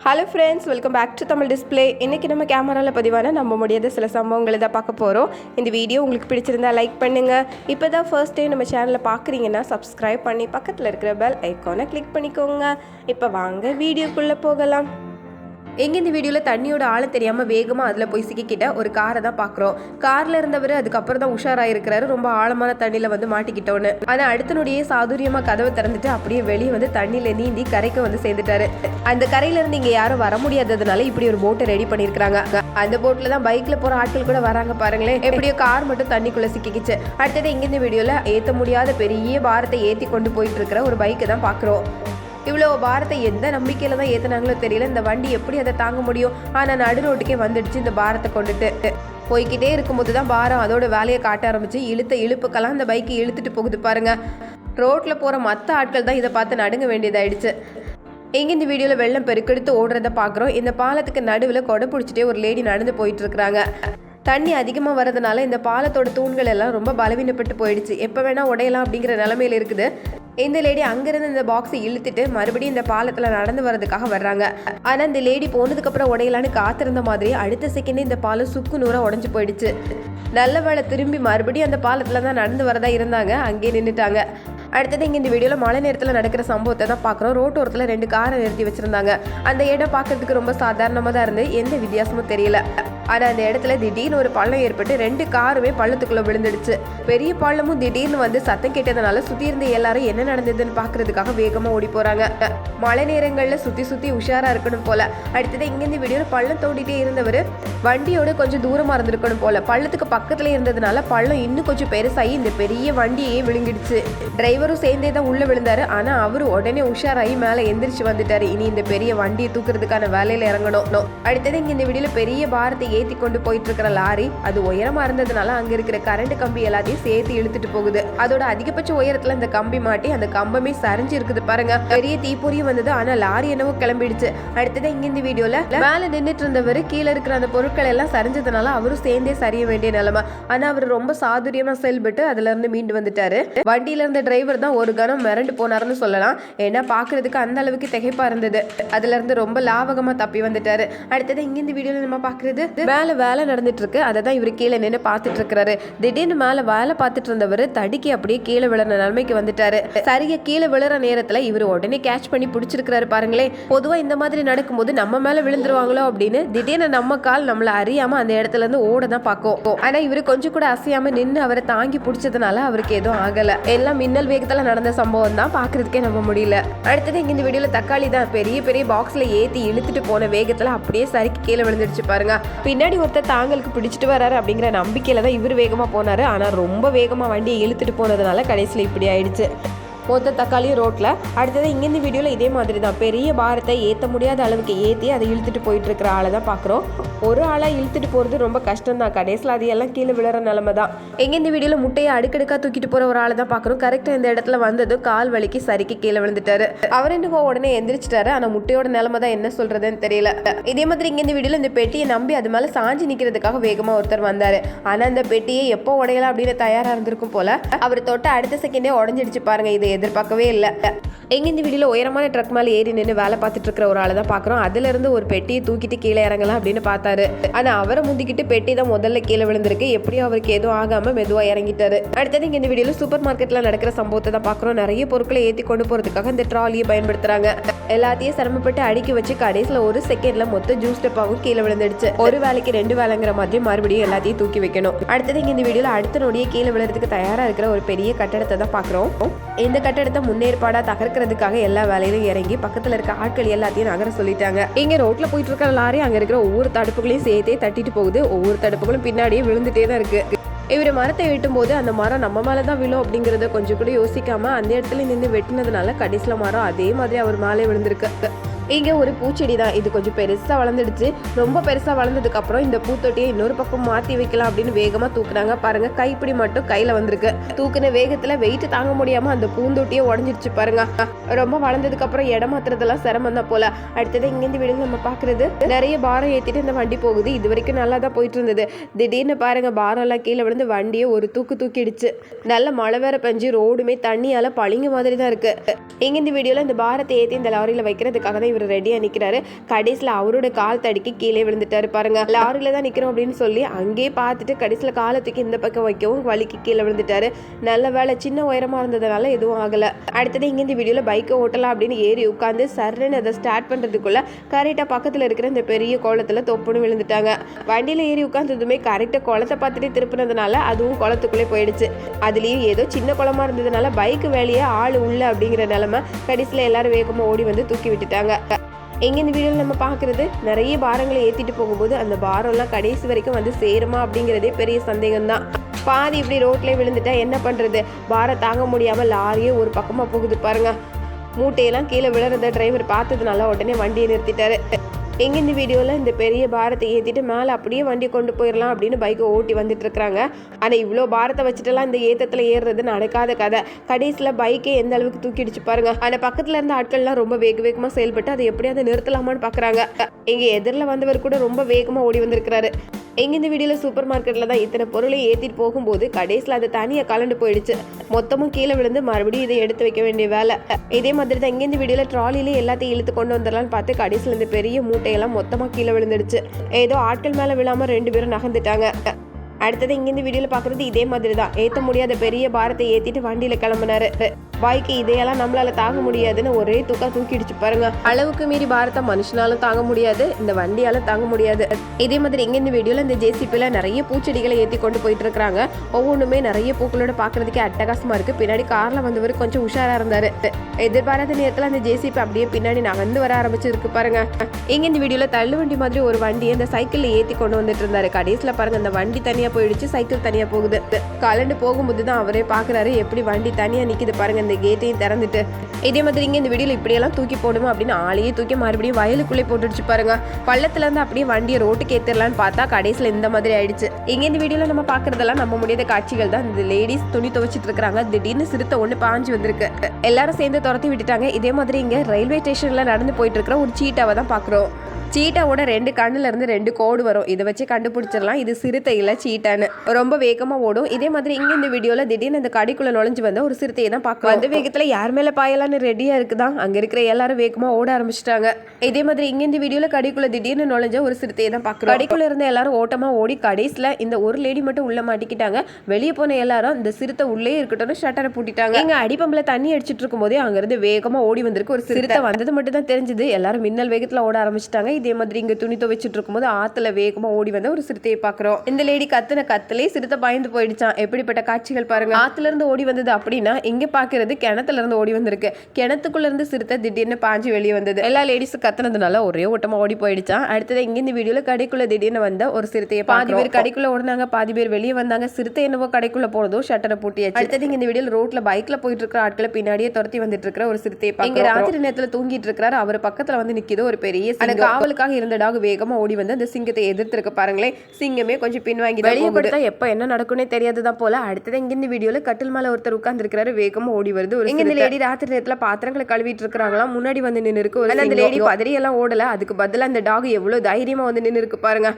Hello friends, welcome back to Tamil display. இன்றைக்கி நம்ம கேமராவில் பதிவான நம்ப முடியாத சில சம்பவங்களை தான் பார்க்க போகிறோம். இந்த வீடியோ உங்களுக்கு பிடிச்சிருந்தா லைக் பண்ணுங்கள். இப்போ தான் ஃபர்ஸ்ட் டைம் நம்ம சேனலில் பார்க்குறீங்கன்னா சப்ஸ்கிரைப் பண்ணி பக்கத்தில் இருக்கிற பெல் ஐக்கானை கிளிக் பண்ணிக்கோங்க. இப்போ வாங்க வீடியோக்குள்ளே போகலாம். எங்கே இந்த வீடியோவில் தண்ணியோட ஆழம் தெரியாமல் வேகமாக அதில் போய் சிக்கிக்கிட்ட ஒரு காரை தான் பார்க்குறோம். காரில் இருந்தவர் அதுக்கப்புறம் தான் உஷாராயிருக்கிறாரு, ரொம்ப ஆழமான தண்ணியில் வந்து மாட்டிக்கிட்டோன்னு. ஆனால் அடுத்த நொடியே சாதுரியமாக கதவை திறந்துட்டு அப்படியே வெளியே வந்து தண்ணியில் நீந்தி கரைக்கு வந்து சேர்ந்துட்டாரு. அந்த கரையிலேருந்து இங்கே யாரும் வர முடியாததுனால இப்படி ஒரு போட்டை ரெடி பண்ணியிருக்கிறாங்க. அந்த போட்டில் தான் பைக்கில் போகிற ஆட்கள் கூட வராங்க பாருங்களேன். எப்படியோ கார் மட்டும் தண்ணிக்குள்ளே சிக்கிக்கிச்சு. அடுத்தது இங்கே இந்த வீடியோவில் ஏற்ற முடியாத பெரிய பாரத்தை ஏற்றி கொண்டு போயிட்டு இருக்கிற ஒரு பைக்கை தான் பார்க்குறோம். இவ்வளோ பாரத்தை எந்த நம்பிக்கையில் தான் ஏற்றினாங்களோ தெரியல. இந்த வண்டி எப்படி அதை தாங்க முடியும்? ஆனால் நடு ரோட்டுக்கே வந்துடுச்சு இந்த பாரத்தை கொண்டுட்டு. போய்கிட்டே இருக்கும்போது தான் பாரம் அதோட வேலையை காட்ட ஆரம்பிச்சு. இழுப்புக்கெல்லாம் அந்த பைக்கு இழுத்துட்டு போகுது பாருங்க. ரோட்டில் போகிற மற்ற ஆட்கள் தான் இதை பார்த்து நடுங்க வேண்டியதாயிடுச்சு. எங்கே இந்த வீடியோவில் வெள்ளம் பெருக்கெடுத்து ஓடுறத பார்க்குறோம். இந்த பாலத்துக்கு நடுவில் கொடை பிடிச்சிட்டே ஒரு லேடி நடந்து போயிட்டு இருக்கிறாங்க. தண்ணி அதிகமாக வரதுனால இந்த பாலத்தோட தூண்கள் எல்லாம் ரொம்ப பலவீனப்பட்டு போயிடுச்சு. எப்போ வேணால் உடையலாம் அப்படிங்கிற நிலமையில இருக்குது. இந்த லேடி அங்கேருந்து இந்த பாக்ஸை இழுத்துட்டு மறுபடியும் இந்த பாலத்தில் நடந்து வரதுக்காக வர்றாங்க. ஆனால் இந்த லேடி போனதுக்கப்புறம் உடையலான்னு காத்திருந்த மாதிரி அடுத்த செகண்டே இந்த பாலம் சுக்கு நூறாக உடஞ்சி போயிடுச்சு. நல்ல வேளை திரும்பி மறுபடியும் அந்த பாலத்தில் தான் நடந்து வரதா இருந்தாங்க, அங்கேயே நின்றுட்டாங்க. அடுத்தது இங்கே இந்த வீடியோவில் மழை நேரத்தில் நடக்கிற சம்பவத்தை தான் பார்க்குறோம். ரோட்டோரத்தில் 2 காரை நிறுத்தி வச்சுருந்தாங்க. அந்த இடம் பார்க்கறதுக்கு ரொம்ப சாதாரணமாக தான் இருந்து எந்த வித்தியாசமும் தெரியல. ஆனால் அந்த இடத்துல திடீர்னு ஒரு பள்ளம் ஏற்பட்டு 2 காருமே பள்ளத்துக்குள்ளே விழுந்துடுச்சு. பெரிய பள்ளமும் திடீர்னு வந்து சத்தம் கேட்டதுனால சுற்றி இருந்த எல்லாரும் என்ன நடந்ததுன்னு பார்க்கறதுக்காக வேகமாக ஓடி போகிறாங்க. மழை நேரங்களில் சுற்றி உஷாராக இருக்கணும் போல. அடுத்தது இங்கேருந்து வீடியோவில் பள்ளம் தோண்டிகிட்டே இருந்தவர் வண்டியோட கொஞ்சம் தூரமாக இருந்திருக்கணும் போல. பள்ளத்துக்கு பக்கத்தில் இருந்ததுனால பள்ளம் இன்னும் கொஞ்சம் பெருசாகி இந்த பெரிய வண்டியே விழுங்கிடுச்சு. டிரைவரும் சேர்ந்தே தான் உள்ளே விழுந்தாரு. ஆனால் அவரு உடனே உஷாராகி மேலே எந்திரிச்சு வந்துட்டாரு. இனி இந்த பெரிய வண்டியை தூக்குறதுக்கான வேலையில் இறங்கணும். அடுத்தது இங்கே இந்த வீடியோவில் பெரிய பாரத்தை ஏற்றி கொண்டு போயிட்டு இருக்கிற லாரி அது உயரமா இருந்ததுனால அங்க இருக்கிற கரண்ட் கம்பி எல்லாத்தையும் சேர்த்து இழுத்துட்டு போகுது. அதோட அதிகபட்ச உயரத்துல இந்த கம்பி மாட்டி அந்த கம்பமே சரிஞ்சு இருக்குது பாருங்க. பெரிய தீப்பொறியும் வந்தது. ஆனா லாரி என்னவோ கிளம்பிடுச்சு. அடுத்தது இங்க இந்த வீடியோல மேல நின்றுட்டு இருந்தவர் கீழே இருக்கிற அந்த பொருட்கள் எல்லாம் சரிஞ்சதுனால அவரும் சேர்ந்தே சரிய வேண்டிய நிலைமை. ஆனா அவர் ரொம்ப சாதுரியமா செயல்பட்டு அதுல இருந்து மீண்டு வந்துட்டாரு. வண்டியில இருந்த டிரைவர் தான் ஒரு கணம் மிரண்டு போனாருன்னு சொல்லலாம். ஏன்னா பாக்குறதுக்கு அந்த அளவுக்கு திகைப்பா இருந்தது. அதுல இருந்து ரொம்ப லாபகமா தப்பி வந்துட்டாரு. அடுத்தது இங்க இந்த வீடியோல நம்ம பாக்குறது மேலே வேலை நடந்துட்டு இருக்கு. அதை தான் இவர் கீழே நின்று பார்த்துட்டு இருக்கிறாரு. திடீர்னு மேலே வேலை பார்த்துட்டு இருந்தவர் தடுக்கி அப்படியே கீழே விழுற நிலைமைக்கு வந்துட்டாரு. சரியா கீழே விழுற நேரத்தில் இவர் உடனே கேட்ச் பண்ணி பிடிச்சிருக்கிறாரு பாருங்களேன். பொதுவாக இந்த மாதிரி நடக்கும்போது நம்ம மேலே விழுந்துருவாங்களோ அப்படின்னு திடீர்னு நம்ம கால் நம்மளை அறியாம அந்த இடத்துல இருந்து ஓட தான் பார்க்கும். ஆனால் இவர் கொஞ்சம் கூட அசையாம நின்று அவரை தாங்கி பிடிச்சதுனால அவருக்கு எதுவும் ஆகலை. எல்லாம் மின்னல் வேகத்தில் நடந்த சம்பவம் தான், பார்க்கறதுக்கே நம்ப முடியல. அடுத்தது இங்க இந்த வீடியோவில் தக்காளி தான் பெரிய பாக்ஸில் ஏற்றி இழுத்துட்டு போன வேகத்தில் அப்படியே சரிக்கு கீழே விழுந்துடுச்சு பாருங்க. பின்னாடி ஒருத்தர் தாங்களுக்கு பிடிச்சிட்டு வராரு அப்படிங்கிற நம்பிக்கையில தான் இவர் வேகமாக போனாரு. ஆனால் ரொம்ப வேகமாக வண்டியை இழுத்துட்டு போனதுனால கடைசியில் இப்படி ஆயிடுச்சு. மொத்த தக்காளியும் ரோட்டில். அடுத்தது இங்கேருந்து வீடியோவில் இதே மாதிரி தான் பெரிய பாரத்தை ஏற்ற முடியாத அளவுக்கு ஏற்றி அதை இழுத்துட்டு போயிட்டு இருக்கிற ஆளை தான் பார்க்குறோம். ஒரு ஆளாக இழுத்துட்டு போகிறது ரொம்ப கஷ்டம் தான். கடைசியில் அது எல்லாம் கீழே விழுற நிலமை தான். எங்கேருந்து வீடியோவில் முட்டையை அடுக்கடுக்காக தூக்கிட்டு போகிற ஒரு ஆளை தான் பார்க்குறோம். கரெக்டாக இந்த இடத்துல வந்ததும் கால் வலிக்கு சரிக்கு கீழே விழுந்துட்டாரு. அவர் என்ன உடனே எந்திரிச்சிட்டாரு. ஆனால் முட்டையோட நிலமை தான் என்ன சொல்றதுன்னு தெரியல. இதே மாதிரி இங்கேருந்து வீடியோவில் இந்த பெட்டியை நம்பி அது மேலே சாஞ்சி நிற்கிறதுக்காக வேகமாக ஒருத்தர் வந்தார். ஆனால் அந்த பெட்டியை எப்போ உடையலாம் அப்படின்னு தயாராக இருந்திருக்கும் போல. அவர் தொட்ட அடுத்த செகண்டே உடஞ்சிடுச்சு பாருங்க. இது எதிர்பார்க்கவே இல்லை. எங்க இந்த வீடியோல உயரமான ட்ரக் மேலே ஏறி நின்று வேலை பார்த்துட்டு இருக்கிற ஒரு ஆளை தான் பார்க்குறோம். அதுல இருந்து ஒரு பெட்டியை தூக்கிட்டு கீழே இறங்கலாம் அப்படின்னு பார்த்தாரு. ஆனா அவரை முந்திக்கிட்டு பெட்டி தான் முதல்ல கீழே விழுந்திருக்கு. எப்படியும் அவருக்கு எதுவும் ஆகாம மெதுவா இறங்கிட்டாரு. அடுத்தது இங்க இந்த வீடியோல சூப்பர் மார்க்கெட்ல நடக்கிற சம்பவத்தை தான் பார்க்குறோம். நிறைய பொருட்களை ஏற்றி கொண்டு போறதுக்காக இந்த ட்ராலியை பயன்படுத்துறாங்க. எல்லாத்தையும் சிரமப்பட்டு அடுக்கி வச்சு கடைசியில் ஒரு செகண்ட்ல மொத்த ஜூஸ் டப்பாவும் கீழே விழுந்துடுச்சு. ஒரு வேலைக்கு 2 வேலைங்கிற மாதிரி மறுபடியும் எல்லாத்தையும் தூக்கி வைக்கணும். அடுத்தது இங்க இந்த வீடியோல அடுத்த நொடியே கீழே விழுறதுக்கு தயாரா இருக்கிற ஒரு பெரிய கட்டடத்தை தான் பார்க்குறோம். இந்த கட்டடத்தை முன்னேற்பாடா தகர்க்கிறதுக்காக எல்லா வேலையிலும் இறங்கி பக்கத்துல இருக்க ஆட்கள் எல்லாத்தையும் நகர சொல்லிட்டாங்க. இங்க ரோட்ல போயிட்டு இருக்கிற லாரி அங்க இருக்கிற ஒவ்வொரு தடுப்புகளையும் சேர்த்தே தட்டிட்டு போகுது. ஒவ்வொரு தடுப்புகளும் பின்னாடியே விழுந்துட்டே தான் இருக்கு. இவர் மரத்தை வெட்டும் போது அந்த மரம் நம்ம மேலதான் விழும் அப்படிங்கறத கொஞ்சம் கூட யோசிக்காம அந்த இடத்துல நின்று வெட்டினதுனால கடைசியில மரம் அதே மாதிரி அவர் மேலே விழுந்திருக்கு. இங்கே ஒரு பூச்செடி தான். இது கொஞ்சம் பெருசாக வளர்ந்துடுச்சு. ரொம்ப பெருசாக வளர்ந்ததுக்கப்புறம் இந்த பூத்தொட்டியை இன்னொரு பக்கம் மாற்றி வைக்கலாம் அப்படின்னு வேகமாக தூக்குனாங்க பாருங்க. கைப்பிடி மட்டும் கையில் வந்திருக்கு. தூக்குன வேகத்தில் வெயிட் தாங்க முடியாமல் அந்த பூந்தொட்டியை உடஞ்சிடுச்சு பாருங்க. ரொம்ப வளர்ந்ததுக்கப்புறம் இடம் மாத்துறதெல்லாம் சிரமம் தான் போல. அடுத்தது இங்கேருந்து வீடு நம்ம பார்க்குறது நிறைய பாரம் ஏற்றிட்டு இந்த வண்டி போகுது. இது வரைக்கும் நல்லா தான் போயிட்டு இருந்தது. திடீர்னு பாருங்க பாரம் எல்லாம் கீழே விழுந்து வண்டியை ஒரு தூக்கிடுச்சு. நல்ல மழை வேற பெஞ்சு ரோடுமே தண்ணியால் பளிங்கு மாதிரி தான் இருக்கு. இங்கே இந்த வீடியோவில் இந்த பாரத்தை ஏற்றி இந்த லாரியில் வைக்கிறதுக்காக தான் இவர் ரெடியாக நிற்கிறாரு. கடைசியில் அவரோட கால் தடுக்கி கீழே விழுந்துட்டாரு பாருங்க. லாரியில் தான் நிற்கிறோம் அப்படின்னு சொல்லி அங்கேயே பார்த்துட்டு கடைசியில் காலை தூக்கி இந்த பக்கம் வைக்கவும் வலிக்கு கீழே விழுந்துட்டாரு. நல்ல வேலை சின்ன உயரமாக இருந்ததுனால எதுவும் ஆகலை. அடுத்தது இங்கே இந்த வீடியோவில் பைக்கை ஓட்டலாம் அப்படின்னு ஏறி உட்காந்து சர்ன்னு அதை ஸ்டார்ட் பண்ணுறதுக்குள்ள கரெக்டாக பக்கத்தில் இருக்கிற இந்த பெரிய குளத்துல தொப்புன்னு விழுந்துட்டாங்க. வண்டியில் ஏறி உட்காந்ததுமே கரெக்டாக குளத்தை பார்த்துட்டு திருப்பினதுனால அதுவும் குளத்துக்குள்ளே போயிடுச்சு. அதுலேயும் ஏதோ சின்ன குளமா இருந்ததுனால பைக்கு வேலையே ஆள் உள்ள அப்படிங்கிற நிலைமை. கடைசியில் எல்லாரும் வேகமாக ஓடி வந்து தூக்கி விட்டுட்டாங்க. எங்கே இந்த வீடியோவில் நம்ம பார்க்குறது நிறைய பாரங்களை ஏற்றிட்டு போகும்போது அந்த பாரம்லாம் கடைசி வரைக்கும் வந்து சேருமா அப்படிங்கிறதே பெரிய சந்தேகம்தான். பாதி இப்படி ரோட்லேயே விழுந்துட்டா என்ன பண்ணுறது? பாரம் தாங்க முடியாமல் லாரியே ஒரு பக்கமாக போகுது பாருங்க. மூட்டையெல்லாம் கீழே விழுறத டிரைவர் பார்த்ததுனால உடனே வண்டியை நிறுத்திட்டாரு. எங்கே இந்த வீடியோவில் இந்த பெரிய பாரத்தை ஏற்றிட்டு மேலே அப்படியே வண்டி கொண்டு போயிடலாம் அப்படின்னு பைக்கை ஓட்டி வந்துட்டு இருக்கிறாங்க. ஆனால் இவ்வளோ பாரத்தை வச்சுட்டுலாம் இந்த ஏற்றத்தில் ஏறுறது நடக்காத கதை. கடைசியில் பைக்கே எந்த அளவுக்கு தூக்கிடுச்சு பாருங்க. அந்த பக்கத்தில் இருந்த ஆட்கள்லாம் ரொம்ப வேகமாக செயல்பட்டு அதை எப்படியாவது நிறுத்தலாமான்னு பார்க்குறாங்க. எங்கள் எதிரில் வந்தவர் கூட ரொம்ப வேகமாக ஓடி வந்திருக்கிறாரு. எங்கே இந்த வீடியோவில் சூப்பர் மார்க்கெட்டில் தான் இத்தனை பொருளை ஏற்றிட்டு போகும்போது கடைசியில் அதை தனியாக கலண்டு போயிடுச்சு. மொத்தமும் கீழே விழுந்து மறுபடியும் இதை எடுத்து வைக்க வேண்டிய வேலை. இதே மாதிரி தான் இங்கே இந்த வீடியோவில் ட்ராலிலே எல்லாத்தையும் இழுத்து கொண்டு வந்துடலான்னு பார்த்து கடைசியில் இந்த பெரிய மூட்டையெல்லாம் மொத்தமாக கீழே விழுந்துடுச்சு. ஏதோ ஆட்கள் மேலே விழாமல் 2 பேரும் நகர்ந்துட்டாங்க. அடுத்தது இங்கே இந்த வீடியோவில் பார்க்குறது இதே மாதிரி தான். ஏற்ற முடியாத பெரிய பாரத்தை ஏற்றிட்டு வண்டியில் கிளம்புனாரு. பைக்கு இதையெல்லாம் நம்மளால தாங்க முடியாதுன்னு ஒரே தூக்கிடுச்சு பாருங்க. அளவுக்கு மீறி பாரத்தை மனுஷனாலும் தாங்க முடியாது, இந்த வண்டியால தாங்க முடியாது. இதே மாதிரி இங்கே இந்த வீடியோவில் இந்த ஜேசிபியில் நிறைய பூச்செடிகளை ஏற்றி கொண்டு போயிட்டு இருக்கிறாங்க. ஒவ்வொன்றுமே நிறைய பூக்களோட பார்க்கறதுக்கே அட்டகாசமாக இருக்கு. பின்னாடி காரில் வந்தவர் கொஞ்சம் உஷாராக இருந்தாரு. எதிர்பாராத நேரத்தில் அந்த ஜேசிபி அப்படியே பின்னாடி நகர்ந்து வர ஆரம்பிச்சிருக்கு பாருங்க. இங்கே இந்த வீடியோவில் தள்ளு வண்டி மாதிரி ஒரு வண்டியை அந்த சைக்கிளில் ஏற்றி கொண்டு வந்துட்டு இருந்தாரு. கடைசியில் பாருங்க அந்த வண்டி தனியாக போயிடுச்சு, சைக்கிள் தனியாக போகுது. கலண்டு போகும்போது தான் அவரே பார்க்குறாரு எப்படி வண்டி தனியாக நிற்கிது பாருங்க, இந்த கேட்டையும் திறந்துட்டு. இதே மாதிரி இங்கே இந்த வீடியோவில் இப்படியெல்லாம் தூக்கி போடுமா அப்படின்னு ஆளையே தூக்கி மறுபடியும் வயலுக்குள்ளே போட்டுடுச்சு பாருங்க. பள்ளத்துலேருந்து அப்படியே வண்டியை ரோட்டுக்கு ஏற்றிடலான்னு பார்த்தா கடைசியில் இந்த மாதிரி ஆயிடுச்சு. இங்கே இந்த வீடியோவில் நம்ம பார்க்குறதெல்லாம் நம்ம முடியாத காட்சிகள் தான். இந்த லேடிஸ் துணி துவைச்சிட்டு இருக்கிறாங்க. திடீர்னு சிறுத்தை ஒன்று பாஞ்சு வந்திருக்கு. எல்லாரும் சேர்ந்து துரத்தி விட்டுட்டாங்க. இதே மாதிரி இங்கே ரயில்வே ஸ்டேஷனில் நடந்து போயிட்டு இருக்கிற ஒரு சீட்டாவை தான் பார்க்குறோம். சீட்டாவோட 2 கண்ணுல இருந்து 2 கோடு வரும். இதை வச்சு கண்டுபிடிச்சிடலாம் இது சிறுத்தை இல்லை சீட்டான்னு. ரொம்ப வேகமாக ஓடும். இதே மாதிரி இங்கே இந்த வீடியோவில் திடீர்னு இந்த கடைக்குள்ளே நுழைஞ்சு வந்த ஒரு சிறுத்தையை தான் பார்க்கலாம். அந்த வேகத்தில் யார் மேலே பாயலான்னு ரெடியாக இருக்குதான். அங்கே இருக்கிற எல்லாரும் வேகமாக ஓட ஆரம்பிச்சிட்டாங்க. இதே மாதிரி இங்கே இந்த வீடியோவில் கடைக்குள்ளே திடீர்னு நுழைஞ்ச ஒரு சிறுத்தையை தான் பார்க்குறோம். கடைக்குள்ளே இருந்த எல்லாரும் ஓட்டமாக ஓடி கடைசியில் இந்த ஒரு லேடி மட்டும் உள்ள மாட்டிக்கிட்டாங்க. வெளியே போன எல்லாரும் இந்த சிறுத்தை உள்ளே இருக்கட்டும்னு ஷட்டரை பூட்டிட்டாங்க. இங்கே அடிப்பம்பில் தண்ணி அடிச்சிட்டு இருக்கும் போதே அங்கேருந்து வேகமாக ஓடி வந்திருக்கு ஒரு சிறுத்தை. வந்தது மட்டும் தான் தெரிஞ்சது. எல்லாரும் மின்னல் வேகத்தில் ஓட ஆரம்பிச்சிட்டாங்க. இதே மாதிரி இங்க துணி துவைச்சிட்டு இருக்கும்போது ஆத்துல வேகமா ஓடி வந்த ஒரு சிறுத்தையை பார்க்கிறோம். இந்த லேடி கத்தலே சிறுத்தை பயந்து போயிடுச்சான். எப்படிப்பட்ட காட்சிகள் பாருங்க. ஆத்துல இருந்து ஓடி வந்தது அப்படின்னா இங்க பாக்குறது கிணத்துல இருந்து ஓடி வந்திருக்கு. கிணத்துக்குள்ள இருந்து சிறுத்தை திடீர்னு பாஞ்சு வெளியே வந்தது. எல்லா லேடிஸும் கத்துனதுனால ஒரே ஓட்டமா ஓடி போயிடுச்சான். அடுத்தது இங்க இந்த வீடியோல கடைக்குள்ள திடீர்னு வந்த ஒரு சிறுத்தையை பாதி பேர் கடைக்குள்ள ஓடினாங்க, பாதி பேர் வெளியே வந்தாங்க. சிறுத்தை என்னவோ கடைக்குள்ள போனதோ ஷட்டரை பூட்டியாச்சு. அடுத்தது இந்த வீடியோல ரோட்ல பைக்ல போயிட்டு இருக்கிற ஆட்களை பின்னாடியே துரத்தி வந்துட்டு இருக்கிற ஒரு சிறுத்தையை இங்க ராத்திரி நேரத்துல தூங்கிட்டு இருக்கிறாரு. அவர் பக்கத்துல வந்து நிக்கிது ஒரு பெரிய காவலுக்காக இருந்த டாக் வேகமா ஓடி வந்து அந்த சிங்கத்தை எதிர்த்திருக்க பாருங்களேன். சிங்கமே கொஞ்சம் பின்வாங்கி வெளியே கொடுத்தா எப்ப என்ன நடக்கும்னே தெரியாதுதான் போல. அடுத்தது இங்க இந்த வீடியோல கட்டில் மேல ஒருத்தர் உட்கார்ந்து இருக்கிறாரு. வேகமா ஓடி வருது. ஒரு இந்த லேடி ராத்திரி நேரத்துல பாத்திரங்களை கழுவிட்டு இருக்காங்களாம். முன்னாடி வந்து நின்று இருக்கு. அந்த லேடி பதறி எல்லாம் ஓடல. அதுக்கு பதிலா அந்த டாக் எவ்வளவு தைரியமா வந்து நின்று இருக்கு பாருங்க.